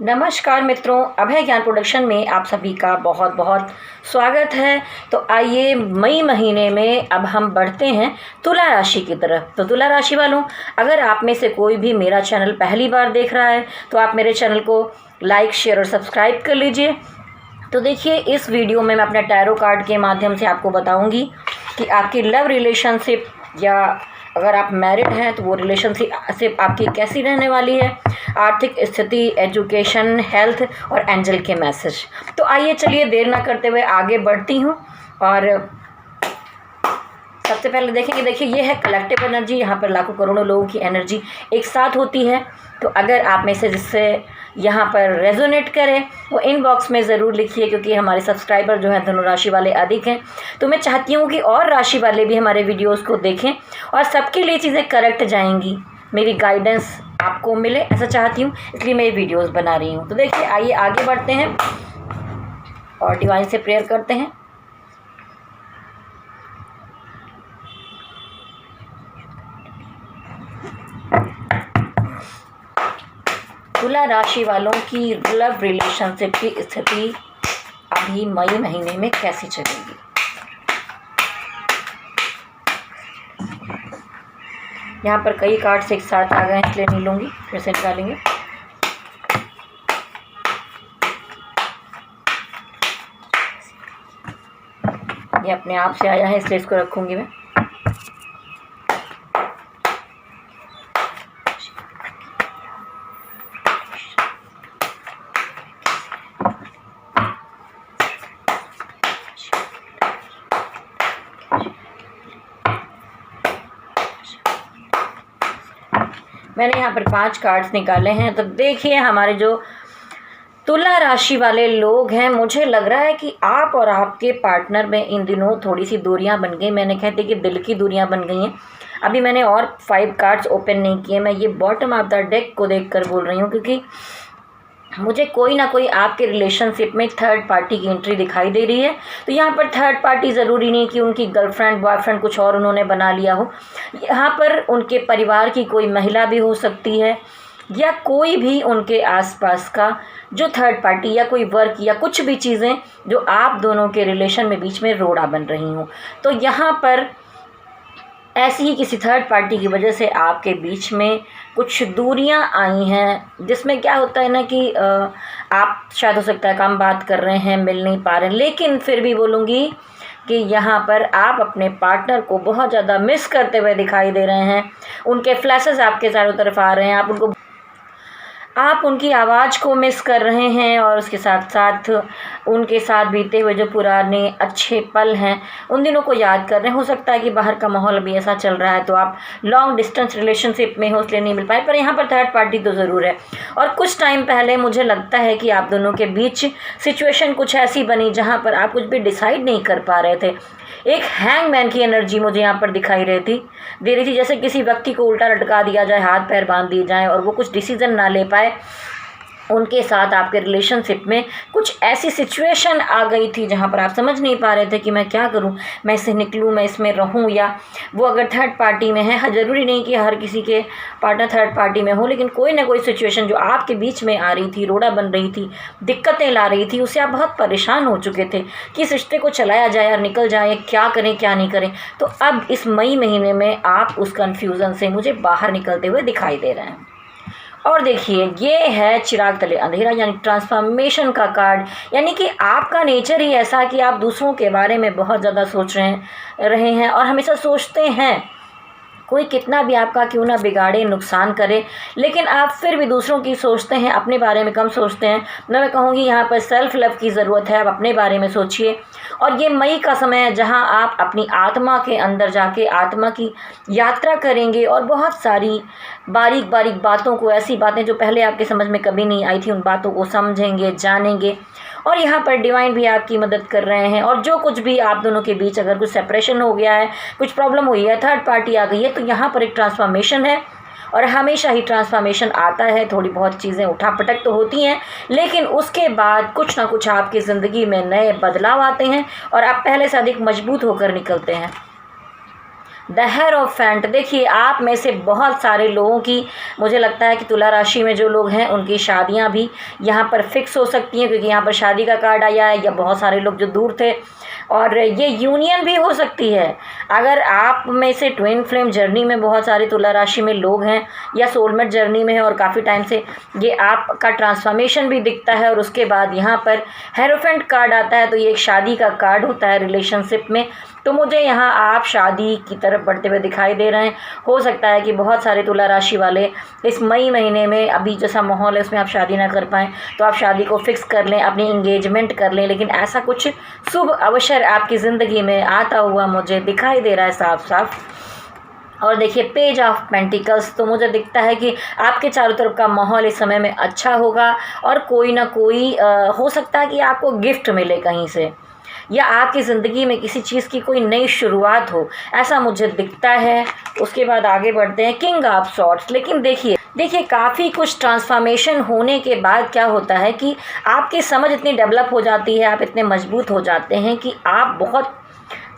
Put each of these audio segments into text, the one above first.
नमस्कार मित्रों, अभय ज्ञान प्रोडक्शन में आप सभी का बहुत बहुत स्वागत है। तो आइए मई महीने में अब हम बढ़ते हैं तुला राशि की तरफ। तो तुला राशि वालों, अगर आप में से कोई भी मेरा चैनल पहली बार देख रहा है तो आप मेरे चैनल को लाइक, शेयर और सब्सक्राइब कर लीजिए। तो देखिए, इस वीडियो में मैं अपने टैरो कार्ड के माध्यम से आपको बताऊँगी कि आपकी लव रिलेशनशिप या अगर आप मैरिड हैं तो वो रिलेशनशिप आपकी कैसी रहने वाली है, आर्थिक स्थिति, एजुकेशन, हेल्थ और एंजल के मैसेज। तो आइए चलिए देर ना करते हुए आगे बढ़ती हूँ। और सबसे पहले देखेंगे, देखिए ये है कलेक्टिव एनर्जी। यहाँ पर लाखों करोड़ों लोगों की एनर्जी एक साथ होती है। तो अगर आप में से जिससे यहाँ पर रेजोनेट करे वो इनबॉक्स में ज़रूर लिखिए, क्योंकि हमारे सब्सक्राइबर जो हैं धनु राशि वाले अधिक हैं। तो मैं चाहती हूँ कि और राशि वाले भी हमारे वीडियोस को देखें और सबके लिए चीज़ें करेक्ट जाएंगी, मेरी गाइडेंस आपको मिले, ऐसा चाहती हूँ, इसलिए मैं ये वीडियोस बना रही हूँ। तो देखिए, आइए आगे बढ़ते हैं और डिवाइन से प्रेयर करते हैं। तुला राशि वालों की लव रिलेशनशिप की स्थिति अभी मई महीने में कैसी चलेगी। यहाँ पर कई कार्ड्स एक साथ आ गए हैं, इसलिए नहीं लूँगी, फिर से निकालेंगे। ये अपने आप से आया है, इसलिए इसको रखूँगी मैं। मैंने यहाँ पर 5 कार्ड्स निकाले हैं। तो देखिए, हमारे जो तुला राशि वाले लोग हैं, मुझे लग रहा है कि आप और आपके पार्टनर में इन दिनों थोड़ी सी दूरियां बन गई। मैंने कहते कि दिल की दूरियां बन गई हैं। अभी मैंने और 5 कार्ड्स ओपन नहीं किए, मैं ये बॉटम ऑफ द डेक को देखकर बोल रही हूँ, क्योंकि मुझे कोई ना कोई आपके रिलेशनशिप में थर्ड पार्टी की एंट्री दिखाई दे रही है। तो यहाँ पर थर्ड पार्टी ज़रूरी नहीं कि उनकी गर्लफ्रेंड, बॉयफ्रेंड कुछ और उन्होंने बना लिया हो। यहाँ पर उनके परिवार की कोई महिला भी हो सकती है, या कोई भी उनके आसपास का जो थर्ड पार्टी, या कोई वर्क, या कुछ भी चीज़ें जो आप दोनों के रिलेशन में बीच में रोड़ा बन रही हों। तो यहाँ पर ऐसी ही किसी थर्ड पार्टी की वजह से आपके बीच में कुछ दूरियां आई हैं, जिसमें क्या होता है ना कि आप शायद हो सकता है कम बात कर रहे हैं, मिल नहीं पा रहे हैं, लेकिन फिर भी बोलूँगी कि यहाँ पर आप अपने पार्टनर को बहुत ज़्यादा मिस करते हुए दिखाई दे रहे हैं। उनके फ्लैशेस आपके चारों तरफ आ रहे हैं, आप उनकी आवाज़ को मिस कर रहे हैं, और उसके साथ साथ उनके साथ बीते हुए जो पुराने अच्छे पल हैं उन दिनों को याद कर रहे हैं। हो सकता है कि बाहर का माहौल भी ऐसा चल रहा है तो आप लॉन्ग डिस्टेंस रिलेशनशिप में हो, इसलिए नहीं मिल पाए, पर यहाँ पर थर्ड पार्टी तो ज़रूर है। और कुछ टाइम पहले मुझे लगता है कि आप दोनों के बीच सिचुएशन कुछ ऐसी बनी जहाँ पर आप कुछ भी डिसाइड नहीं कर पा रहे थे। एक हैंगमैन की एनर्जी मुझे यहाँ पर दिखाई दे रही थी, जैसे किसी व्यक्ति को उल्टा लटका दिया जाए, हाथ पैर बांध दिए जाएं और वो कुछ डिसीजन ना ले पाए। उनके साथ आपके रिलेशनशिप में कुछ ऐसी सिचुएशन आ गई थी जहाँ पर आप समझ नहीं पा रहे थे कि मैं क्या करूँ, मैं इससे निकलूँ, मैं इसमें रहूँ, या वो अगर थर्ड पार्टी में है। ज़रूरी नहीं कि हर किसी के पार्टनर थर्ड पार्टी में हो, लेकिन कोई ना कोई सिचुएशन जो आपके बीच में आ रही थी, रोड़ा बन रही थी, दिक्कतें ला रही थी, उससे आप बहुत परेशान हो चुके थे कि इस रिश्ते को चलाया जाए और निकल जाए, क्या करें क्या नहीं करें। तो अब इस मई महीने में आप उस कन्फ्यूज़न से मुझे बाहर निकलते हुए दिखाई दे रहे हैं। और देखिए, ये है चिराग तले अंधेरा, यानी ट्रांसफॉर्मेशन का कार्ड। यानी कि आपका नेचर ही ऐसा कि आप दूसरों के बारे में बहुत ज़्यादा सोच रहे हैं और हमेशा सोचते हैं। कोई कितना भी आपका क्यों ना बिगाड़े, नुकसान करे, लेकिन आप फिर भी दूसरों की सोचते हैं, अपने बारे में कम सोचते हैं। मैं कहूँगी यहाँ पर सेल्फ लव की ज़रूरत है। आप अपने बारे में सोचिए। और ये मई का समय है जहाँ आप अपनी आत्मा के अंदर जाके आत्मा की यात्रा करेंगे और बहुत सारी बारीक बारीक बातों को, ऐसी बातें जो पहले आपके समझ में कभी नहीं आई थी, उन बातों को समझेंगे, जानेंगे। और यहाँ पर डिवाइन भी आपकी मदद कर रहे हैं। और जो कुछ भी आप दोनों के बीच अगर कुछ सेपरेशन हो गया है, कुछ प्रॉब्लम हुई है, थर्ड पार्टी आ गई है, तो यहाँ पर एक ट्रांसफॉर्मेशन है। और हमेशा ही ट्रांसफॉर्मेशन आता है, थोड़ी बहुत चीज़ें उठापटक तो होती हैं, लेकिन उसके बाद कुछ ना कुछ आपकी ज़िंदगी में नए बदलाव आते हैं और आप पहले से अधिक मजबूत होकर निकलते हैं। द हेरोफेंट, देखिए आप में से बहुत सारे लोगों की, मुझे लगता है कि तुला राशि में जो लोग हैं उनकी शादियां भी यहाँ पर फिक्स हो सकती हैं, क्योंकि यहाँ पर शादी का कार्ड आया है, या बहुत सारे लोग जो दूर थे, और ये यूनियन भी हो सकती है। अगर आप में से ट्विन फ्लेम जर्नी में बहुत सारे तुला राशि में लोग हैं, या सोलमेट जर्नी में है और काफ़ी टाइम से, ये आपका ट्रांसफॉर्मेशन भी दिखता है, और उसके बाद यहाँ पर हेरोफेंट कार्ड आता है, तो ये एक शादी का कार्ड होता है रिलेशनशिप में। तो मुझे यहाँ आप शादी की तरफ बढ़ते हुए दिखाई दे रहे हैं। हो सकता है कि बहुत सारे तुला राशि वाले इस मई महीने में, अभी जैसा माहौल है उसमें आप शादी ना कर पाएँ, तो आप शादी को फिक्स कर लें, अपनी इंगेजमेंट कर लें, लेकिन ऐसा कुछ शुभ अवसर आपकी ज़िंदगी में आता हुआ मुझे दिखाई दे रहा है साफ साफ। और देखिए पेज ऑफ पेंटिकल्स, तो मुझे दिखता है कि आपके चारों तरफ का माहौल इस समय में अच्छा होगा, और कोई ना कोई हो सकता है कि आपको गिफ्ट मिले कहीं से, या आपकी ज़िंदगी में किसी चीज़ की कोई नई शुरुआत हो, ऐसा मुझे दिखता है। उसके बाद आगे बढ़ते हैं किंग ऑफ सॉर्ड्स। लेकिन देखिए काफ़ी कुछ ट्रांसफॉर्मेशन होने के बाद क्या होता है कि आपकी समझ इतनी डेवलप हो जाती है, आप इतने मजबूत हो जाते हैं कि आप बहुत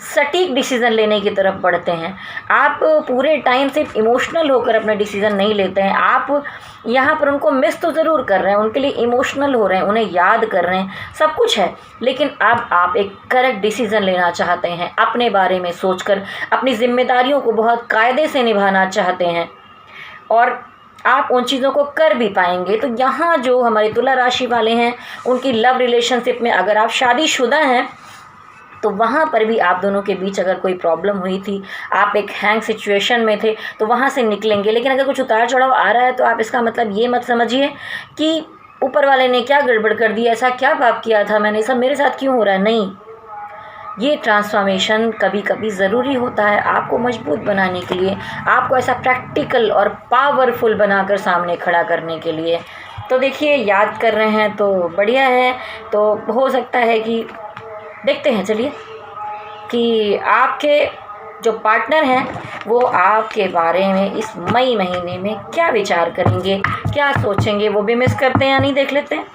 सटीक डिसीज़न लेने की तरफ बढ़ते हैं। आप पूरे टाइम सिर्फ इमोशनल होकर अपने डिसीज़न नहीं लेते हैं, आप यहाँ पर उनको मिस तो ज़रूर कर रहे हैं, उनके लिए इमोशनल हो रहे हैं, उन्हें याद कर रहे हैं, सब कुछ है, लेकिन अब आप एक करेक्ट डिसीज़न लेना चाहते हैं, अपने बारे में सोचकर अपनी जिम्मेदारियों को बहुत कायदे से निभाना चाहते हैं, और आप उन चीज़ों को कर भी पाएंगे। तो यहाँ जो हमारे तुला राशि वाले हैं, उनकी लव रिलेशनशिप में अगर आप शादीशुदा हैं, तो वहाँ पर भी आप दोनों के बीच अगर कोई प्रॉब्लम हुई थी, आप एक हैंग सिचुएशन में थे, तो वहाँ से निकलेंगे। लेकिन अगर कुछ उतार चढ़ाव आ रहा है, तो आप इसका मतलब ये मत समझिए कि ऊपर वाले ने क्या गड़बड़ कर दी, ऐसा क्या पाप किया था मैंने, सब मेरे साथ क्यों हो रहा है। नहीं, ये ट्रांसफॉर्मेशन कभी कभी ज़रूरी होता है आपको मजबूत बनाने के लिए, आपको ऐसा प्रैक्टिकल और पावरफुल बनाकर सामने खड़ा करने के लिए। तो देखिए याद कर रहे हैं तो बढ़िया है। तो हो सकता है कि देखते हैं, चलिए, कि आपके जो पार्टनर हैं वो आपके बारे में इस मई महीने में क्या विचार करेंगे, क्या सोचेंगे, वो भी मिस करते हैं या नहीं, देख लेते हैं।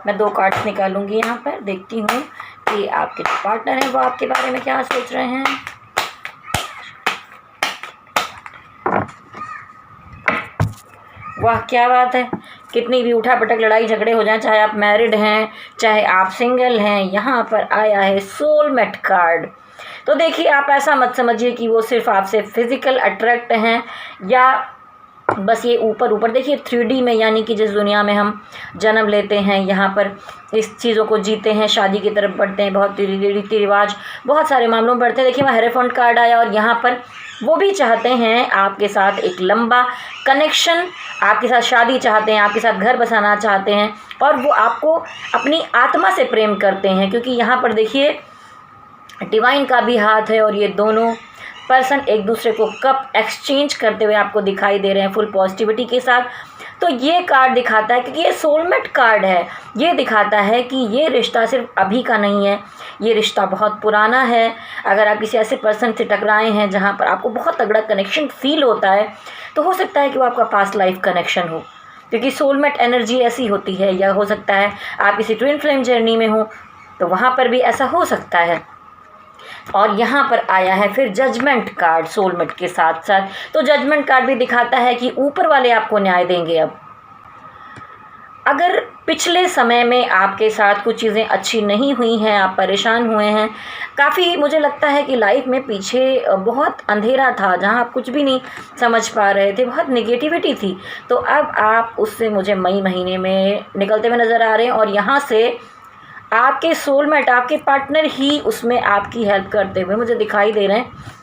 मैं 2 कार्ड्स निकालूंगी यहाँ पर, देखती हूँ कि आपके जो पार्टनर हैं वो आपके बारे में क्या सोच रहे हैं। वाह, क्या बात है। कितनी भी उठा पटक लड़ाई झगड़े हो जाएं, चाहे आप मैरिड हैं चाहे आप सिंगल हैं, यहाँ पर आया है सोलमेट कार्ड। तो देखिए आप ऐसा मत समझिए कि वो सिर्फ आपसे फिजिकल अट्रैक्ट हैं, या बस ये ऊपर देखिए 3D में, यानी कि जिस दुनिया में हम जन्म लेते हैं, यहाँ पर इस चीज़ों को जीते हैं, शादी की तरफ बढ़ते हैं, बहुत रीति रिवाज, बहुत सारे मामलों में बढ़ते हैं। देखिए वहाँ हेरोफेंट कार्ड आया, और यहाँ पर वो भी चाहते हैं आपके साथ एक लंबा कनेक्शन, आपके साथ शादी चाहते हैं, आपके साथ घर बसाना चाहते हैं, और वो आपको अपनी आत्मा से प्रेम करते हैं, क्योंकि यहाँ पर देखिए डिवाइन का भी हाथ है, और ये दोनों पर्सन एक दूसरे को कप एक्सचेंज करते हुए आपको दिखाई दे रहे हैं फुल पॉजिटिविटी के साथ। तो ये कार्ड दिखाता है, क्योंकि ये सोलमेट कार्ड है, ये दिखाता है कि ये रिश्ता सिर्फ अभी का नहीं है, ये रिश्ता बहुत पुराना है। अगर आप किसी ऐसे पर्सन से टकराए हैं जहाँ पर आपको बहुत तगड़ा कनेक्शन फील होता है, तो हो सकता है कि वो आपका पास्ट लाइफ कनेक्शन हो, क्योंकि सोलमेट एनर्जी ऐसी होती है। या हो सकता है आप किसी ट्विन फ्लेम जर्नी में हो, तो वहाँ पर भी ऐसा हो सकता है। और यहाँ पर आया है फिर जजमेंट कार्ड सोलमेट के साथ साथ। तो जजमेंट कार्ड भी दिखाता है कि ऊपर वाले आपको न्याय देंगे। अब अगर पिछले समय में आपके साथ कुछ चीज़ें अच्छी नहीं हुई हैं, आप परेशान हुए हैं, काफ़ी मुझे लगता है कि लाइफ में पीछे बहुत अंधेरा था, जहां आप कुछ भी नहीं समझ पा रहे थे, बहुत नेगेटिविटी थी, तो अब आप उससे मुझे मई महीने में निकलते हुए नज़र आ रहे हैं। और यहाँ से आपके सोलमेट, आपके पार्टनर ही उसमें आपकी हेल्प करते हुए मुझे दिखाई दे रहे हैं।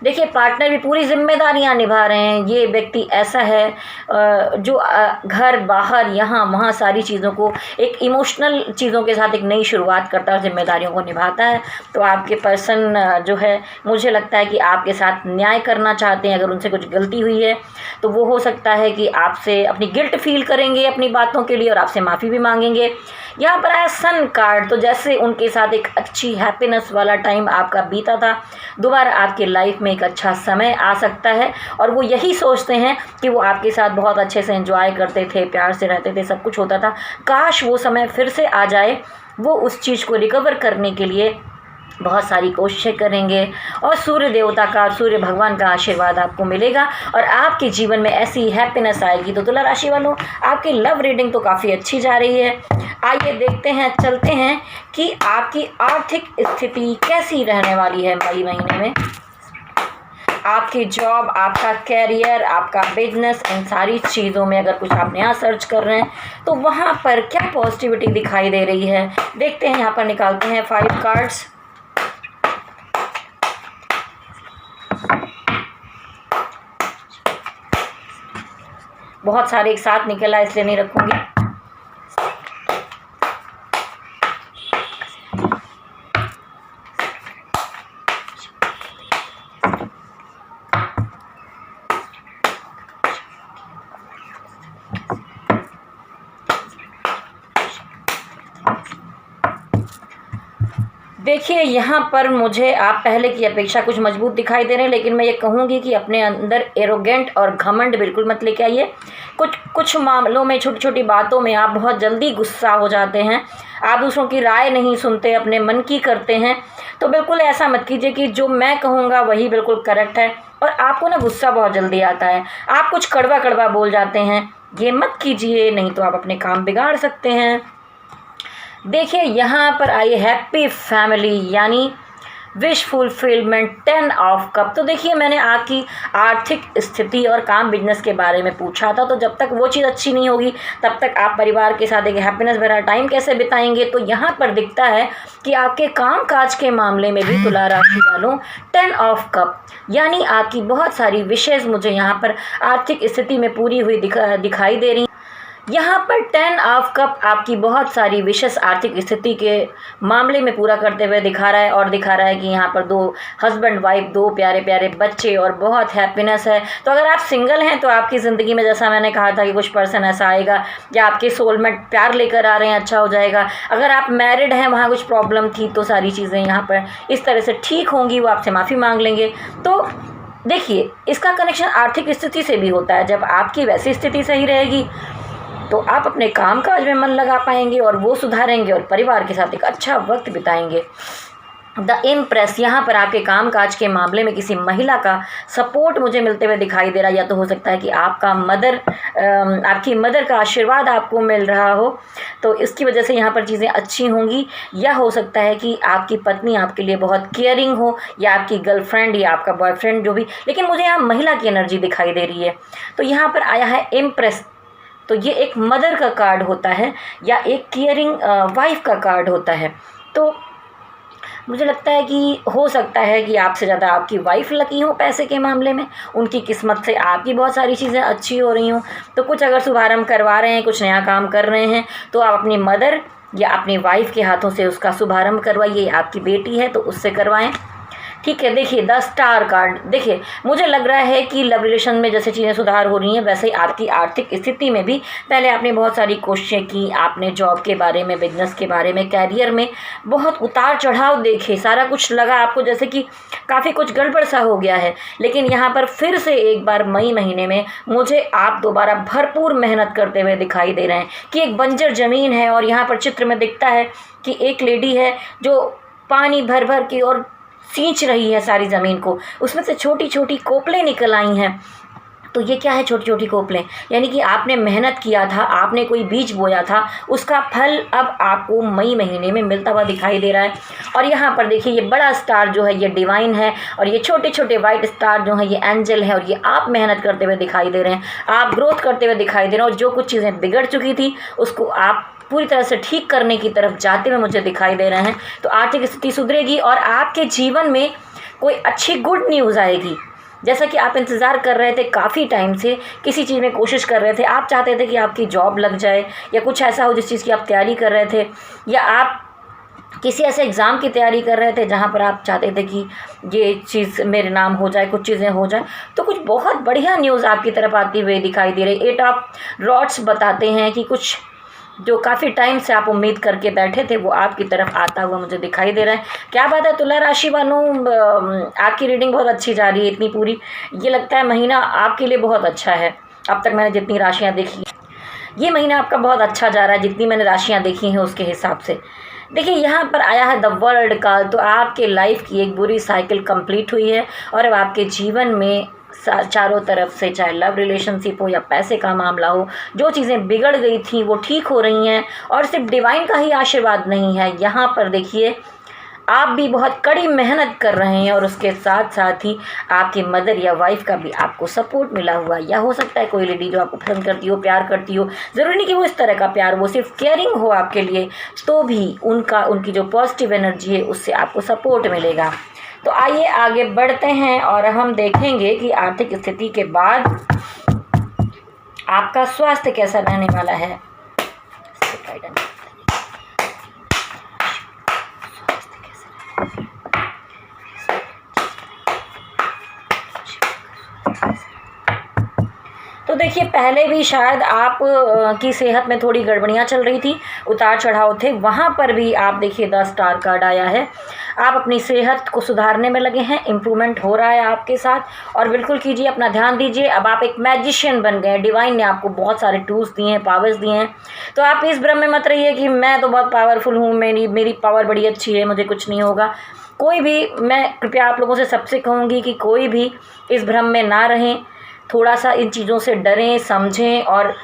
देखिए पार्टनर भी पूरी जिम्मेदारियां निभा रहे हैं। ये व्यक्ति ऐसा है जो घर बाहर यहाँ वहाँ सारी चीज़ों को एक इमोशनल चीज़ों के साथ एक नई शुरुआत करता है, जिम्मेदारियों को निभाता है। तो आपके पर्सन जो है, मुझे लगता है कि आपके साथ न्याय करना चाहते हैं। अगर उनसे कुछ गलती हुई है तो वो हो सकता है कि आपसे अपनी गिल्ट फील करेंगे अपनी बातों के लिए, और आपसे माफ़ी भी मांगेंगे। यहाँ पर आया सन कार्ड, तो जैसे उनके साथ एक अच्छी हैप्पीनेस वाला टाइम आपका बीता था, दोबारा आपके लाइफ में में एक अच्छा समय आ सकता है और वो यही सोचते हैं कि वो आपके साथ बहुत अच्छे से एंजॉय करते थे, प्यार से रहते थे, सब कुछ होता था। काश वो समय फिर से आ जाए। वो उस चीज़ को रिकवर करने के लिए बहुत सारी कोशिशें करेंगे और सूर्य देवता का, सूर्य भगवान का आशीर्वाद आपको मिलेगा और आपके जीवन में ऐसी हैप्पीनेस आएगी। तो तुला राशि वालों, आपकी लव रीडिंग तो काफ़ी अच्छी जा रही है। आइए देखते हैं, चलते हैं कि आपकी आर्थिक स्थिति कैसी रहने वाली है मई महीने में। आपकी जॉब, आपका कैरियर, आपका बिजनेस, इन सारी चीज़ों में अगर कुछ आप नया सर्च कर रहे हैं तो वहाँ पर क्या पॉजिटिविटी दिखाई दे रही है, देखते हैं। यहाँ पर निकालते हैं 5 कार्ड्स। बहुत सारे एक साथ निकला इसलिए नहीं रखूंगी। देखिए, यहाँ पर मुझे आप पहले की अपेक्षा कुछ मजबूत दिखाई दे रहे हैं, लेकिन मैं ये कहूँगी कि अपने अंदर एरोगेंट और घमंड बिल्कुल मत लेके आइए। कुछ मामलों में, छोटी छोटी बातों में आप बहुत जल्दी गुस्सा हो जाते हैं, आप दूसरों की राय नहीं सुनते, अपने मन की करते हैं। तो बिल्कुल ऐसा मत कीजिए कि जो मैं कहूँगा वही बिल्कुल करेक्ट है और आपको ना गुस्सा बहुत जल्दी आता है, आप कुछ कड़वा कड़वा बोल जाते हैं। ये मत कीजिए, नहीं तो आप अपने काम बिगाड़ सकते हैं। देखिए, यहाँ पर आई हैप्पी फैमिली यानी विश फुलफिलमेंट, 10 ऑफ कप। तो देखिए, मैंने आपकी आर्थिक स्थिति और काम बिजनेस के बारे में पूछा था, तो जब तक वो चीज़ अच्छी नहीं होगी तब तक आप परिवार के साथ एक हैप्पीनेस भरा टाइम कैसे बिताएंगे। तो यहाँ पर दिखता है कि आपके काम काज के मामले में भी तुला राशि वालों 10 ऑफ कप यानी आपकी बहुत सारी विशेष मुझे यहाँ पर आर्थिक स्थिति में पूरी हुई दिखाई दे रही। यहाँ पर 10 ऑफ कप आपकी बहुत सारी विशेष आर्थिक स्थिति के मामले में पूरा करते हुए दिखा रहा है और दिखा रहा है कि यहाँ पर 2 हस्बैंड वाइफ, 2 प्यारे प्यारे बच्चे और बहुत हैप्पीनेस है। तो अगर आप सिंगल हैं तो आपकी ज़िंदगी में, जैसा मैंने कहा था, कि कुछ पर्सन ऐसा आएगा या आपके सोलमेट प्यार लेकर आ रहे हैं, अच्छा हो जाएगा। अगर आप मैरिड हैं, वहाँ कुछ प्रॉब्लम थी, तो सारी चीज़ें यहाँ पर इस तरह से ठीक होंगी, वो आपसे माफ़ी मांग लेंगे। तो देखिए, इसका कनेक्शन आर्थिक स्थिति से भी होता है। जब आपकी वैसी स्थिति सही रहेगी तो आप अपने काम काज में मन लगा पाएंगे और वो सुधारेंगे और परिवार के साथ एक अच्छा वक्त बिताएंगे। द इम्प्रेस, यहाँ पर आपके काम काज के मामले में किसी महिला का सपोर्ट मुझे मिलते हुए दिखाई दे रहा है। या तो हो सकता है कि आपकी मदर का आशीर्वाद आपको मिल रहा हो, तो इसकी वजह से यहाँ पर चीज़ें अच्छी होंगी। या हो सकता है कि आपकी पत्नी आपके लिए बहुत केयरिंग हो, या आपकी गर्लफ्रेंड या आपका बॉयफ्रेंड, जो भी, लेकिन मुझे यहाँ महिला की एनर्जी दिखाई दे रही है। तो यहाँ पर आया है इम्प्रेस, तो ये एक मदर का कार्ड होता है या एक केयरिंग वाइफ का कार्ड होता है। तो मुझे लगता है कि हो सकता है कि आपसे ज़्यादा आपकी वाइफ लकी हो पैसे के मामले में, उनकी किस्मत से आपकी बहुत सारी चीज़ें अच्छी हो रही हों। तो कुछ अगर शुभारंभ करवा रहे हैं, कुछ नया काम कर रहे हैं, तो आप अपनी मदर या अपनी वाइफ के हाथों से उसका शुभारंभ करवाइए। आपकी बेटी है तो उससे करवाएं, ठीक है। देखिए, 10 स्टार कार्ड, देखिए मुझे लग रहा है कि लव रिलेशन में जैसे चीज़ें सुधार हो रही हैं, वैसे ही आपकी आर्थिक स्थिति में भी पहले आपने बहुत सारी कोशिशें की, आपने जॉब के बारे में, बिजनेस के बारे में, कैरियर में बहुत उतार चढ़ाव देखे, सारा कुछ लगा आपको जैसे कि काफ़ी कुछ गड़बड़ सा हो गया है। लेकिन यहाँ पर फिर से एक बार मई महीने में मुझे आप दोबारा भरपूर मेहनत करते हुए दिखाई दे रहे हैं कि एक बंजर ज़मीन है और यहाँ पर चित्र में दिखता है कि एक लेडी है जो पानी भर भर के और सींच रही है सारी ज़मीन को, उसमें से छोटी छोटी कोपलें निकल आई हैं। तो ये क्या है, छोटी छोटी कोपलें, यानी कि आपने मेहनत किया था, आपने कोई बीज बोया था, उसका फल अब आपको मई महीने में मिलता हुआ दिखाई दे रहा है। और यहाँ पर देखिए, ये बड़ा स्टार जो है ये डिवाइन है और ये छोटे छोटे वाइट स्टार जो है ये एंजल है। और ये आप मेहनत करते हुए दिखाई दे रहे हैं, आप ग्रोथ करते हुए दिखाई दे रहे हैं और जो कुछ चीज़ें बिगड़ चुकी थी उसको आप पूरी तरह से ठीक करने की तरफ जाते हुए मुझे दिखाई दे रहे हैं। तो आर्थिक स्थिति सुधरेगी और आपके जीवन में कोई अच्छी गुड न्यूज़ आएगी। जैसा कि आप इंतज़ार कर रहे थे काफ़ी टाइम से, किसी चीज़ में कोशिश कर रहे थे, आप चाहते थे कि आपकी जॉब लग जाए या कुछ ऐसा हो जिस चीज़ की आप तैयारी कर रहे थे, या आप किसी ऐसे एग्ज़ाम की तैयारी कर रहे थे जहाँ पर आप चाहते थे कि ये चीज़ मेरे नाम हो जाए, कुछ चीज़ें हो जाए। तो कुछ बहुत बढ़िया न्यूज़ आपकी तरफ आती हुई दिखाई दे रही। 8 ऑफ रॉड्स बताते हैं कि कुछ जो काफ़ी टाइम से आप उम्मीद करके बैठे थे वो आपकी तरफ आता हुआ मुझे दिखाई दे रहा है। क्या बात है तुला राशि वालों, आपकी रीडिंग बहुत अच्छी जा रही है इतनी पूरी। ये लगता है महीना आपके लिए बहुत अच्छा है। अब तक मैंने जितनी राशियाँ देखी, ये महीना आपका बहुत अच्छा जा रहा है जितनी मैंने राशियाँ देखी हैं उसके हिसाब से। देखिए यहाँ पर आया है द वर्ल्ड कार्ड, तो आपके लाइफ की एक बुरी साइकिल कंप्लीट हुई है और अब आपके जीवन में चारों तरफ से, चाहे लव रिलेशनशिप हो या पैसे का मामला हो, जो चीज़ें बिगड़ गई थी वो ठीक हो रही हैं। और सिर्फ डिवाइन का ही आशीर्वाद नहीं है, यहाँ पर देखिए आप भी बहुत कड़ी मेहनत कर रहे हैं और उसके साथ साथ ही आपकी मदर या वाइफ का भी आपको सपोर्ट मिला हुआ, या हो सकता है कोई लेडी जो आपको पसंद करती हो, प्यार करती हो। ज़रूरी नहीं कि वो इस तरह का प्यार, वो सिर्फ केयरिंग हो आपके लिए, तो भी उनकी जो पॉजिटिव एनर्जी है उससे आपको सपोर्ट मिलेगा। तो आइए आगे बढ़ते हैं और हम देखेंगे कि आर्थिक स्थिति के बाद आपका स्वास्थ्य कैसा रहने वाला है। तो देखिए पहले भी शायद आप की सेहत में थोड़ी गड़बड़ियाँ चल रही थी, उतार चढ़ाव थे, वहाँ पर भी आप देखिए 10 स्टार कार्ड आया है। आप अपनी सेहत को सुधारने में लगे हैं, इम्प्रूवमेंट हो रहा है आपके साथ, और बिल्कुल कीजिए, अपना ध्यान दीजिए। अब आप एक मैजिशियन बन गए, डिवाइन ने आपको बहुत सारे टूल्स दिए हैं, पावर्स दिए हैं। तो आप इस भ्रम में मत रहिए कि मैं तो बहुत पावरफुल हूँ, मेरी पावर बड़ी अच्छी है, मुझे कुछ नहीं होगा। कोई भी, मैं कृपया आप लोगों से सबसे कहूँगी कि कोई भी इस भ्रम में ना रहें, थोड़ा सा इन चीज़ों से डरें, समझें, और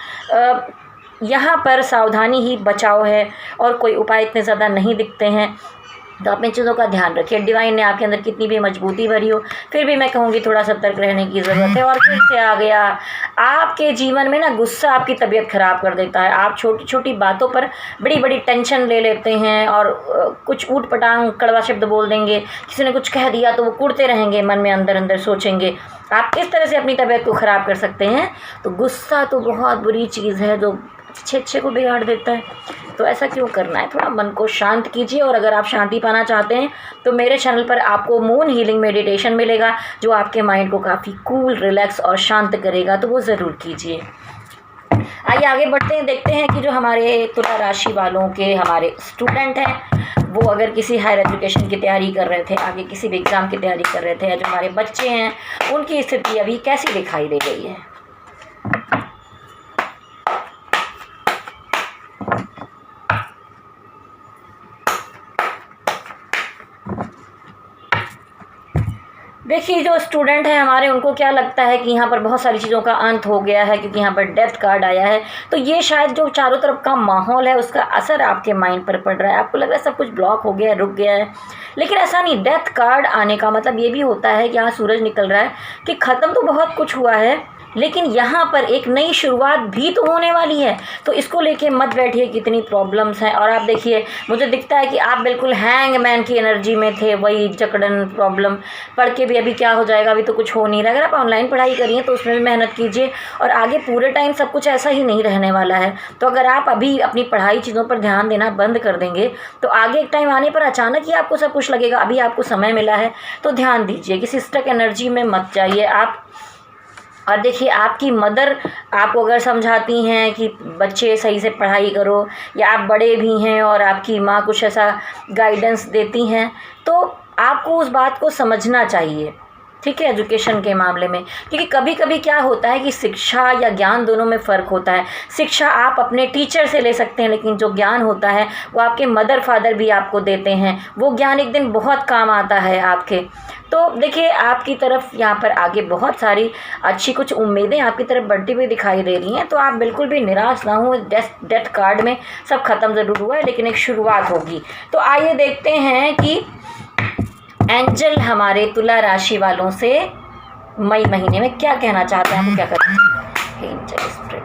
यहाँ पर सावधानी ही बचाव है और कोई उपाय इतने ज़्यादा नहीं दिखते हैं। तो आप इन चीज़ों का ध्यान रखिए। डिवाइन ने आपके अंदर कितनी भी मजबूती भरी हो, फिर भी मैं कहूँगी थोड़ा सतर्क रहने की ज़रूरत है। और फिर से आ गया आपके जीवन में ना, गुस्सा आपकी तबीयत ख़राब कर देता है। आप छोटी छोटी बातों पर बड़ी बड़ी टेंशन ले लेते हैं और कुछ ऊट पटांग कड़वा शब्द बोल देंगे। किसी ने कुछ कह दिया तो वो कुड़ते रहेंगे, मन में अंदर अंदर सोचेंगे। आप इस तरह से अपनी तबीयत को ख़राब कर सकते हैं। तो गुस्सा तो बहुत बुरी चीज़ है जो अच्छे को बिगाड़ देता है। तो ऐसा क्यों करना है, थोड़ा मन को शांत कीजिए। और अगर आप शांति पाना चाहते हैं तो मेरे चैनल पर आपको मून हीलिंग मेडिटेशन मिलेगा जो आपके माइंड को काफ़ी कूल, रिलैक्स और शांत करेगा, तो वो ज़रूर कीजिए। आइए आगे बढ़ते हैं, देखते हैं कि जो हमारे तुला राशि वालों के हमारे स्टूडेंट हैं, वो अगर किसी हायर एजुकेशन की तैयारी कर रहे थे, आगे किसी भी एग्ज़ाम की तैयारी कर रहे थे, या जो हमारे बच्चे हैं उनकी स्थिति अभी कैसी दिखाई दे रही है। देखिए जो स्टूडेंट हैं हमारे, उनको क्या लगता है कि यहाँ पर बहुत सारी चीज़ों का अंत हो गया है, क्योंकि यहाँ पर डेथ कार्ड आया है। तो ये शायद जो चारों तरफ का माहौल है उसका असर आपके माइंड पर पड़ रहा है। आपको लग रहा है सब कुछ ब्लॉक हो गया है, रुक गया है, लेकिन ऐसा नहीं। डेथ कार्ड आने का मतलब ये भी होता है कि यहाँ सूरज निकल रहा है कि ख़त्म तो बहुत कुछ हुआ है, लेकिन यहाँ पर एक नई शुरुआत भी तो होने वाली है। तो इसको लेके मत बैठिए, कितनी प्रॉब्लम्स हैं। और आप देखिए, मुझे दिखता है कि आप बिल्कुल हैंगमैन की एनर्जी में थे, वही जकड़न प्रॉब्लम, पढ़ के भी अभी क्या हो जाएगा, अभी तो कुछ हो नहीं रहा। अगर आप ऑनलाइन पढ़ाई करिए तो उसमें भी मेहनत कीजिए, और आगे पूरे टाइम सब कुछ ऐसा ही नहीं रहने वाला है। तो अगर आप अभी अपनी पढ़ाई चीज़ों पर ध्यान देना बंद कर देंगे तो आगे एक टाइम आने पर अचानक ही आपको सब कुछ लगेगा। अभी आपको समय मिला है तो ध्यान दीजिए, किसी स्टक एनर्जी में मत जाइए आप। और देखिए आपकी मदर आपको अगर समझाती हैं कि बच्चे सही से पढ़ाई करो, या आप बड़े भी हैं और आपकी माँ कुछ ऐसा गाइडेंस देती हैं, तो आपको उस बात को समझना चाहिए, ठीक है, एजुकेशन के मामले में। क्योंकि कभी कभी क्या होता है कि शिक्षा या ज्ञान दोनों में फ़र्क होता है। शिक्षा आप अपने टीचर से ले सकते हैं, लेकिन जो ज्ञान होता है वो आपके मदर फादर भी आपको देते हैं। वो ज्ञान एक दिन बहुत काम आता है आपके। तो देखिए आपकी तरफ यहाँ पर आगे बहुत सारी अच्छी कुछ उम्मीदें आपकी तरफ बढ़ती हुई दिखाई दे रही हैं। तो आप बिल्कुल भी निराश ना हो। डेथ कार्ड में सब खत्म ज़रूर हुआ है, लेकिन एक शुरुआत होगी। तो आइए देखते हैं कि एंजल हमारे तुला राशि वालों से मई महीने में क्या कहना चाहते हैं, क्या करते हैं। एंजल स्प्रेड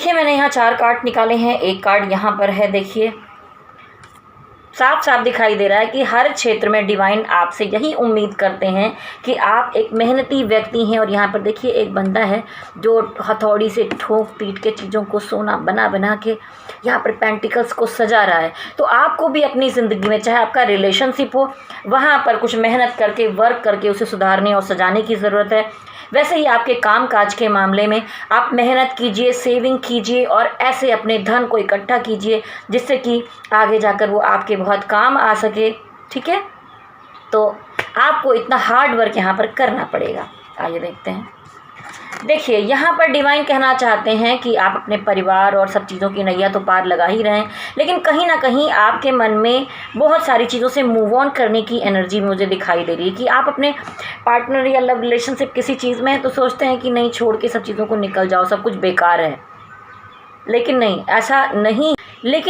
देखिए मैंने यहाँ 4 कार्ड निकाले हैं, एक कार्ड यहाँ पर है। देखिए साफ साफ दिखाई दे रहा है कि हर क्षेत्र में डिवाइन आपसे यही उम्मीद करते हैं कि आप एक मेहनती व्यक्ति हैं। और यहाँ पर देखिए एक बंदा है जो हथौड़ी से ठोक पीट के चीज़ों को सोना बना बना के यहाँ पर पेंटिकल्स को सजा रहा है। तो आपको भी अपनी ज़िंदगी में, चाहे आपका रिलेशनशिप हो, वहाँ पर कुछ मेहनत करके, वर्क करके उसे सुधारने और सजाने की ज़रूरत है। वैसे ही आपके काम काज के मामले में आप मेहनत कीजिए, सेविंग कीजिए और ऐसे अपने धन को इकट्ठा कीजिए जिससे कि आगे जाकर वो आपके बहुत काम आ सके। ठीक है, तो आपको इतना हार्ड वर्क यहाँ पर करना पड़ेगा। आइए देखते हैं। देखिए यहाँ पर डिवाइन कहना चाहते हैं कि आप अपने परिवार और सब चीज़ों की नैया तो पार लगा ही रहे हैं, लेकिन कहीं ना कहीं आपके मन में बहुत सारी चीज़ों से मूव ऑन करने की एनर्जी मुझे दिखाई दे रही है कि आप अपने पार्टनर या लव रिलेशनशिप किसी चीज़ में हैं तो सोचते हैं कि नहीं, छोड़ के सब चीज़ों को निकल जाओ, सब कुछ बेकार है। लेकिन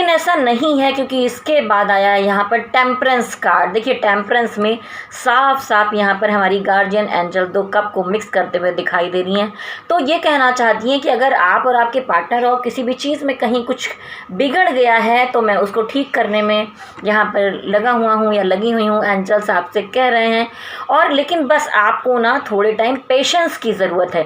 ऐसा नहीं है, क्योंकि इसके बाद आया है यहाँ पर टेम्परेंस कार्ड। देखिए टेम्परेंस में साफ साफ यहाँ पर हमारी गार्जियन एंजल 2 कप को मिक्स करते हुए दिखाई दे रही हैं। तो ये कहना चाहती हैं कि अगर आप और आपके पार्टनर और किसी भी चीज़ में कहीं कुछ बिगड़ गया है तो मैं उसको ठीक करने में यहाँ पर लगा हुआ हूँ या लगी हुई हूँ, एंजल्स आपसे कह रहे हैं। और लेकिन बस आपको ना थोड़े टाइम पेशेंस की ज़रूरत है।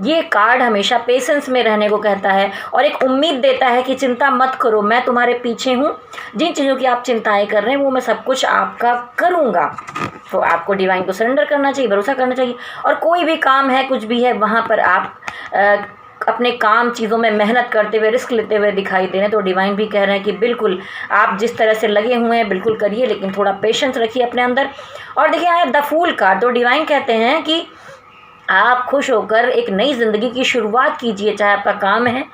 ये कार्ड हमेशा पेशेंस में रहने को कहता है और एक उम्मीद देता है कि चिंता मत करो, मैं तुम्हारे पीछे हूँ, जिन चीज़ों की आप चिंताएं कर रहे हैं वो मैं सब कुछ आपका करूँगा। तो आपको डिवाइन को सरेंडर करना चाहिए, भरोसा करना चाहिए। और कोई भी काम है, कुछ भी है, वहाँ पर आप अपने काम चीज़ों में मेहनत करते हुए, रिस्क लेते हुए दिखाई दे रहे हैं। तो डिवाइन भी कह रहे हैं कि बिल्कुल आप जिस तरह से लगे हुए हैं बिल्कुल करिए, लेकिन थोड़ा पेशेंस रखिए अपने अंदर। और देखिए आया द फूल कार्ड। तो डिवाइन कहते हैं कि आप खुश होकर एक नई ज़िंदगी की शुरुआत कीजिए, चाहे आपका काम है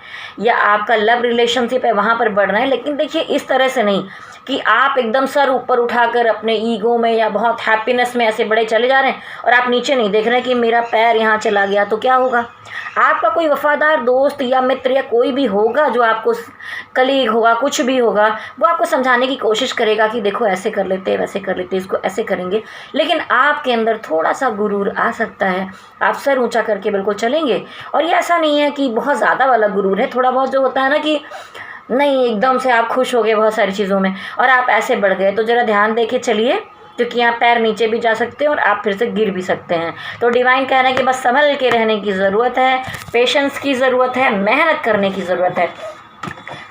या आपका लव रिलेशनशिप है, वहाँ पर बढ़ना है। लेकिन देखिए इस तरह से नहीं कि आप एकदम सर ऊपर उठाकर अपने ईगो में या बहुत हैप्पीनेस में ऐसे बड़े चले जा रहे हैं और आप नीचे नहीं देख रहे हैं कि मेरा पैर यहाँ चला गया तो क्या होगा। आपका कोई वफादार दोस्त या मित्र या कोई भी होगा जो आपको, कलीग होगा, कुछ भी होगा, वो आपको समझाने की कोशिश करेगा कि देखो ऐसे कर लेते, वैसे कर लेते, इसको ऐसे करेंगे। लेकिन आपके अंदर थोड़ा सा गुरूर आ सकता है, आप सर ऊंचा करके बिल्कुल चलेंगे। और ये ऐसा नहीं है कि बहुत ज़्यादा वाला गुरूर है, थोड़ा बहुत जो होता है ना कि नहीं एकदम से आप खुश हो गए बहुत सारी चीज़ों में और आप ऐसे बढ़ गए। तो ज़रा ध्यान दे के चलिए, क्योंकि यहाँ पैर नीचे भी जा सकते हैं और आप फिर से गिर भी सकते हैं। तो डिवाइन कह रहे हैं कि बस संभल के रहने की ज़रूरत है, पेशेंस की ज़रूरत है, मेहनत करने की ज़रूरत है।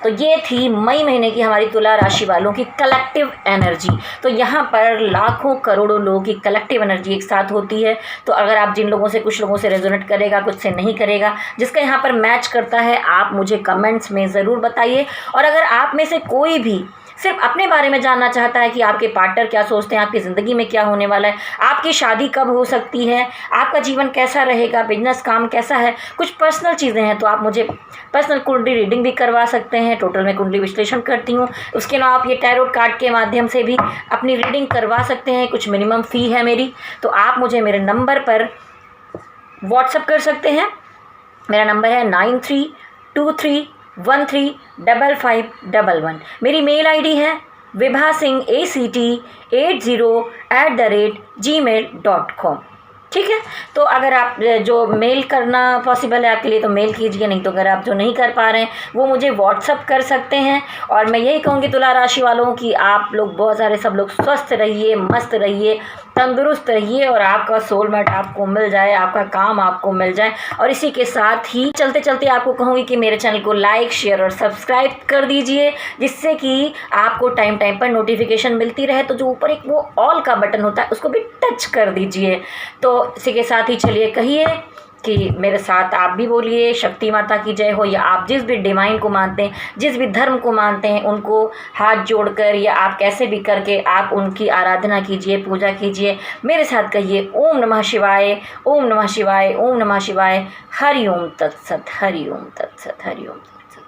तो ये थी मई महीने की हमारी तुला राशि वालों की कलेक्टिव एनर्जी। तो यहाँ पर लाखों करोड़ों लोगों की कलेक्टिव एनर्जी एक साथ होती है। तो अगर आप जिन लोगों से, कुछ लोगों से रेजोनेट करेगा, कुछ से नहीं करेगा, जिसका यहाँ पर मैच करता है आप मुझे कमेंट्स में ज़रूर बताइए। और अगर आप में से कोई भी सिर्फ अपने बारे में जानना चाहता है कि आपके पार्टनर क्या सोचते हैं, आपकी ज़िंदगी में क्या होने वाला है, आपकी शादी कब हो सकती है, आपका जीवन कैसा रहेगा, बिजनेस काम कैसा है, कुछ पर्सनल चीज़ें हैं, तो आप मुझे पर्सनल कुंडली रीडिंग भी करवा सकते हैं। टोटल मैं कुंडली विश्लेषण करती हूँ। उसके अलावा आप ये टैरोट कार्ड के माध्यम से भी अपनी रीडिंग करवा सकते हैं। कुछ मिनिमम फ़ी है मेरी। तो आप मुझे मेरे नंबर पर व्हाट्सअप कर सकते हैं। मेरा नंबर है 9323135511। मेरी मेल आईडी है vibhasingact80@gmail.com। ठीक है, तो अगर आप जो मेल करना पॉसिबल है आपके लिए तो मेल कीजिए, नहीं तो अगर आप जो नहीं कर पा रहे हैं वो मुझे व्हाट्सअप कर सकते हैं। और मैं यही कहूँगी तुला राशि वालों की आप लोग बहुत सारे, सब लोग स्वस्थ रहिए, मस्त रहिए, तंदुरुस्त रहिए और आपका सोलमेट आपको मिल जाए, आपका काम आपको मिल जाए। और इसी के साथ ही चलते चलते आपको कहूँगी कि मेरे चैनल को लाइक, शेयर और सब्सक्राइब कर दीजिए, जिससे कि आपको टाइम टाइम पर नोटिफिकेशन मिलती रहे। तो जो ऊपर एक वो ऑल का बटन होता है उसको भी टच कर दीजिए। तो इसी के साथ ही चलिए कहिए कि मेरे साथ आप भी बोलिए शक्ति माता की जय हो, या आप जिस भी डिवाइन को मानते हैं, जिस भी धर्म को मानते हैं, उनको हाथ जोड़कर या आप कैसे भी करके आप उनकी आराधना कीजिए, पूजा कीजिए। मेरे साथ कहिए ओम नमः शिवाय, ओम नमः शिवाय, ओम नमः शिवाय। हरि ओम तत्सत, हरि ओम तत्सत, हरि ओम तत्सत।